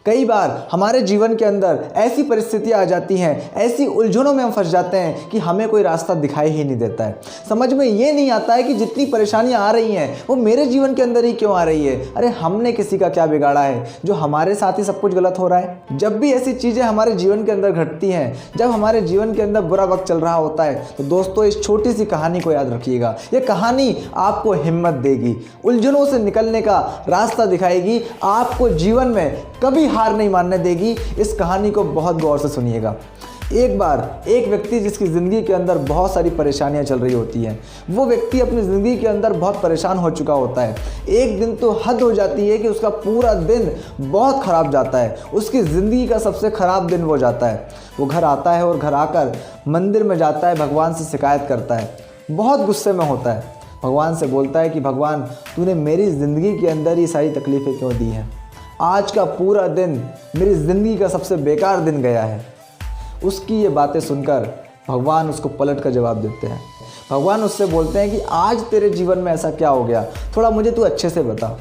कई बार हमारे जीवन के अंदर ऐसी परिस्थितियां आ जाती हैं, ऐसी उलझनों में हम फंस जाते हैं कि हमें कोई रास्ता दिखाई ही नहीं देता है। समझ में ये नहीं आता है कि जितनी परेशानियां आ रही हैं वो मेरे जीवन के अंदर ही क्यों आ रही है। अरे हमने किसी का क्या बिगाड़ा है जो हमारे साथ ही सब कुछ गलत हो रहा है। जब भी ऐसी चीज़ें हमारे जीवन के अंदर घटती हैं, जब हमारे जीवन के अंदर बुरा वक्त चल रहा होता है, तो दोस्तों इस छोटी सी कहानी को याद रखिएगा। ये कहानी आपको हिम्मत देगी, उलझनों से निकलने का रास्ता दिखाएगी, आपको जीवन में कभी हार नहीं मानने देगी। इस कहानी को बहुत गौर से सुनिएगा। एक बार एक व्यक्ति जिसकी ज़िंदगी के अंदर बहुत सारी परेशानियां चल रही होती हैं, वो व्यक्ति अपनी ज़िंदगी के अंदर बहुत परेशान हो चुका होता है। एक दिन तो हद हो जाती है कि उसका पूरा दिन बहुत ख़राब जाता है, उसकी ज़िंदगी का सबसे ख़राब दिन वो जाता है। वो घर आता है और घर आकर मंदिर में जाता है, भगवान से शिकायत करता है, बहुत गुस्से में होता है। भगवान से बोलता है कि भगवान, तूने मेरी ज़िंदगी के अंदर ये सारी तकलीफ़ें क्यों दी हैं? आज का पूरा दिन मेरी ज़िंदगी का सबसे बेकार दिन गया है। उसकी ये बातें सुनकर भगवान उसको पलट कर जवाब देते हैं। भगवान उससे बोलते हैं कि आज तेरे जीवन में ऐसा क्या हो गया, थोड़ा मुझे तू अच्छे से बता।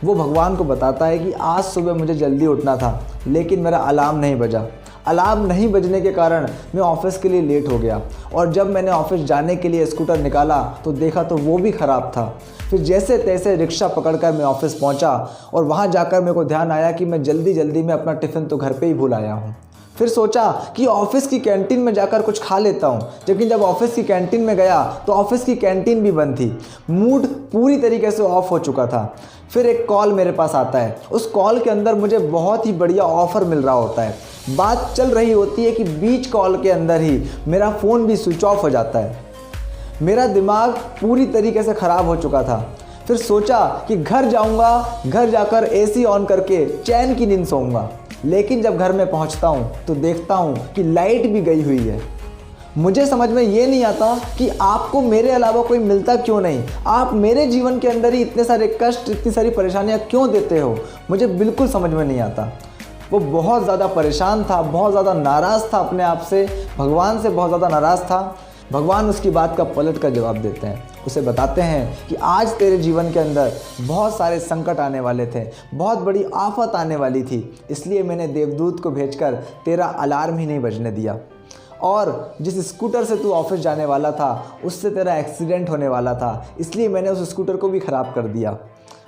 वो भगवान को बताता है कि आज सुबह मुझे जल्दी उठना था, लेकिन मेरा अलार्म नहीं बजा। अलार्म नहीं बजने के कारण मैं ऑफिस के लिए लेट हो गया, और जब मैंने ऑफिस जाने के लिए स्कूटर निकाला तो देखा तो वो भी ख़राब था। फिर जैसे तैसे रिक्शा पकड़कर मैं ऑफिस पहुंचा, और वहां जाकर मेरे को ध्यान आया कि मैं जल्दी में अपना टिफ़िन तो घर पे ही भूल आया हूं। फिर सोचा कि ऑफिस की कैंटीन में जाकर कुछ खा लेता हूँ, लेकिन जब ऑफिस की कैंटीन में गया तो ऑफिस की कैंटीन भी बंद थी। मूड पूरी तरीके से ऑफ हो चुका था। फिर एक कॉल मेरे पास आता है। उस कॉल के अंदर मुझे बहुत ही बढ़िया ऑफ़र मिल रहा होता है। बात चल रही होती है कि बीच कॉल के अंदर ही मेरा फ़ोन भी स्विच ऑफ हो जाता है। मेरा दिमाग पूरी तरीके से ख़राब हो चुका था। फिर सोचा कि घर जाऊँगा, घर जाकर एसी ऑन करके चैन की नींद सोऊंगा। लेकिन जब घर में पहुंचता हूं तो देखता हूं कि लाइट भी गई हुई है। मुझे समझ में ये नहीं आता कि आपको मेरे अलावा कोई मिलता क्यों नहीं। आप मेरे जीवन के अंदर ही इतने सारे कष्ट, इतनी सारी परेशानियां क्यों देते हो, मुझे बिल्कुल समझ में नहीं आता। वो बहुत ज़्यादा परेशान था, बहुत ज़्यादा नाराज़ था अपने आप से, भगवान से बहुत ज़्यादा नाराज़ था। भगवान उसकी बात का पलट कर जवाब देते हैं। उसे बताते हैं कि आज तेरे जीवन के अंदर बहुत सारे संकट आने वाले थे, बहुत बड़ी आफत आने वाली थी, इसलिए मैंने देवदूत को भेजकर तेरा अलार्म ही नहीं बजने दिया। और जिस स्कूटर से तू ऑफिस जाने वाला था उससे तेरा एक्सीडेंट होने वाला था, इसलिए मैंने उस स्कूटर को भी ख़राब कर दिया।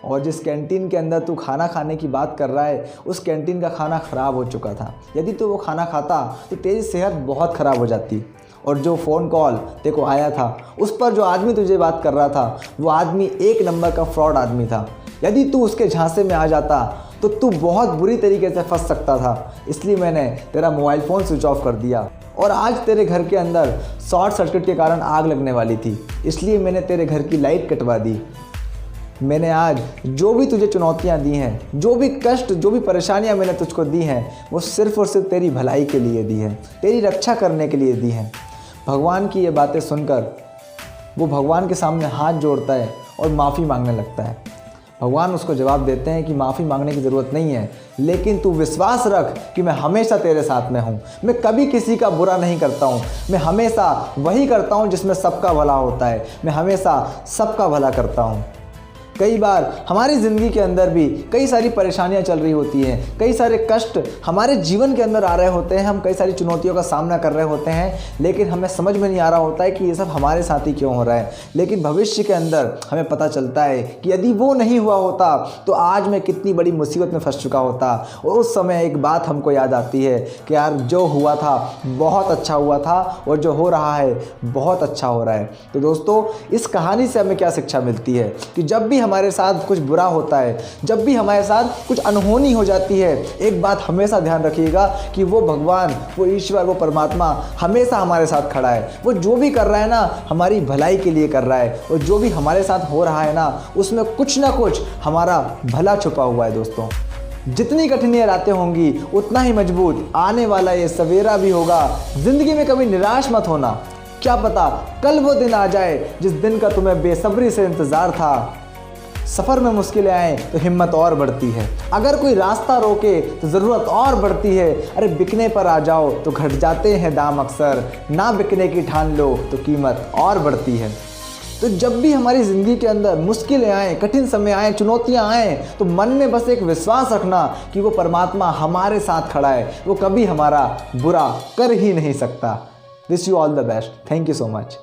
और जिस कैंटीन के अंदर तू खाना खाने की बात कर रहा है, उस कैंटीन का खाना ख़राब हो चुका था। यदि तू वो खाना खाता तो तेरी सेहत बहुत ख़राब हो जाती। और जो फ़ोन कॉल तेरे को आया था, उस पर जो आदमी तुझे बात कर रहा था, वो आदमी एक नंबर का फ्रॉड आदमी था। यदि तू उसके झांसे में आ जाता तो तू बहुत बुरी तरीके से फंस सकता था। इसलिए मैंने तेरा मोबाइल फ़ोन स्विच ऑफ कर दिया। और आज तेरे घर के अंदर शॉर्ट सर्किट के कारण आग लगने वाली थी, इसलिए मैंने तेरे घर की लाइट कटवा दी। मैंने आज जो भी तुझे चुनौतियाँ दी हैं, जो भी कष्ट, जो भी परेशानियाँ मैंने तुझको दी हैं, वो सिर्फ़ और सिर्फ तेरी भलाई के लिए दी हैं, तेरी रक्षा करने के लिए दी हैं। भगवान की ये बातें सुनकर वो भगवान के सामने हाथ जोड़ता है और माफ़ी मांगने लगता है। भगवान उसको जवाब देते हैं कि माफ़ी मांगने की ज़रूरत नहीं है, लेकिन तू विश्वास रख कि मैं हमेशा तेरे साथ में हूँ। मैं कभी किसी का बुरा नहीं करता हूँ, मैं हमेशा वही करता हूँ जिसमें सबका भला होता है। मैं हमेशा सबका भला करता हूँ। कई बार हमारी ज़िंदगी के अंदर भी कई सारी परेशानियां चल रही होती हैं, कई सारे कष्ट हमारे जीवन के अंदर आ रहे होते हैं, हम कई सारी चुनौतियों का सामना कर रहे होते हैं, लेकिन हमें समझ में नहीं आ रहा होता है कि ये सब हमारे साथ ही क्यों हो रहा है। लेकिन भविष्य के अंदर हमें पता चलता है कि यदि वो नहीं हुआ होता तो आज मैं कितनी बड़ी मुसीबत में फंस चुका होता। और उस समय एक बात हमको याद आती है कि यार जो हुआ था बहुत अच्छा हुआ था, और जो हो रहा है बहुत अच्छा हो रहा है। तो दोस्तों, इस कहानी से हमें क्या शिक्षा मिलती है कि जब भी हमारे साथ कुछ बुरा होता है, जब भी हमारे साथ कुछ अनहोनी हो जाती है, एक बात हमेशा ध्यान रखिएगा कि वो भगवान, वो ईश्वर, वो परमात्मा हमेशा हमारे साथ खड़ा है। वो जो भी कर रहा है ना, हमारी भलाई के लिए कर रहा है, और जो भी हमारे साथ हो रहा है ना, उसमें कुछ ना कुछ हमारा भला छुपा हुआ है। दोस्तों, जितनी कठिनाइयाँ रातें होंगी उतना ही मजबूत आने वाला ये सवेरा भी होगा। ज़िंदगी में कभी निराश मत होना, क्या पता कल वो दिन आ जाए जिस दिन का तुम्हें बेसब्री से इंतज़ार था। सफ़र में मुश्किलें आएँ तो हिम्मत और बढ़ती है, अगर कोई रास्ता रोके तो ज़रूरत और बढ़ती है। अरे बिकने पर आ जाओ तो घट जाते हैं दाम अक्सर, ना बिकने की ठान लो तो कीमत और बढ़ती है। तो तो जब भी हमारी ज़िंदगी के अंदर मुश्किलें आएँ, कठिन समय आएँ, चुनौतियाँ आएँ, तो मन में बस एक विश्वास रखना कि वो परमात्मा हमारे साथ खड़ा है, वो कभी हमारा बुरा कर ही नहीं सकता। Wish you all the best. Thank you so much.